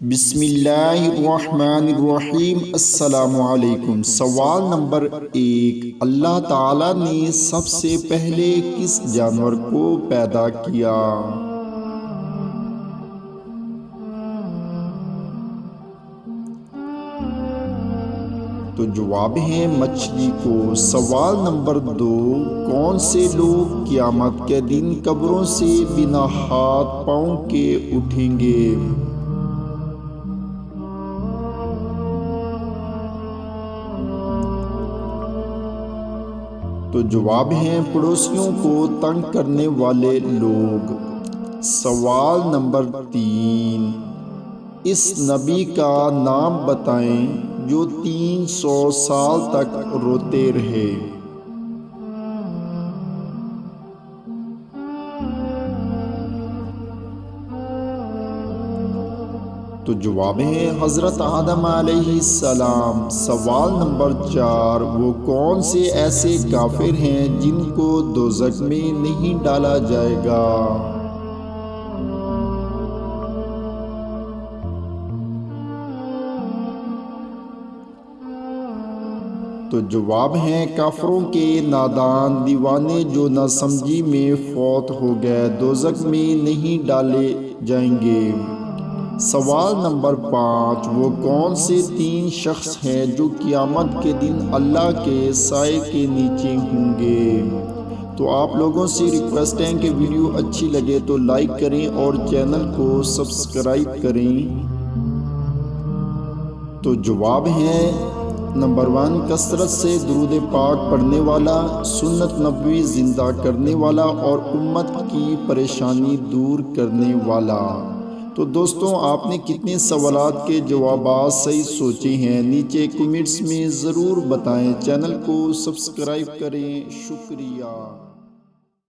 بسم اللہ الرحمن الرحیم۔ السلام علیکم۔ سوال نمبر 1، اللہ تعالیٰ نے سب سے پہلے کس جانور کو پیدا کیا؟ تو جواب ہے مچھلی کو۔ سوال نمبر 2، کون سے لوگ قیامت کے دن قبروں سے بنا ہاتھ پاؤں کے اٹھیں گے؟ تو جواب ہے پڑوسیوں کو تنگ کرنے والے لوگ۔ سوال نمبر 3، اس نبی کا نام بتائیں جو 300 سال تک روتے رہے۔ تو جواب ہے حضرت آدم علیہ السلام۔ سوال نمبر 4، وہ کون سے ایسے کافر ہیں جن کو دوزخ میں نہیں ڈالا جائے گا؟ تو جواب ہے کافروں کے نادان دیوانے جو نہ سمجھی میں فوت ہو گئے، دوزخ میں نہیں ڈالے جائیں گے۔ سوال نمبر 5، وہ کون سے 3 شخص ہیں جو قیامت کے دن اللہ کے سائے کے نیچے ہوں گے؟ تو آپ لوگوں سے ریکویسٹ ہے کہ ویڈیو اچھی لگے تو لائک کریں اور چینل کو سبسکرائب کریں۔ تو جواب ہے نمبر 1، کثرت سے درود پاک پڑھنے والا، سنت نبوی زندہ کرنے والا اور امت کی پریشانی دور کرنے والا۔ تو دوستوں، آپ نے کتنے سوالات کے جوابات صحیح سوچے ہیں نیچے کمنٹس میں ضرور بتائیں۔ چینل کو سبسکرائب کریں۔ شکریہ۔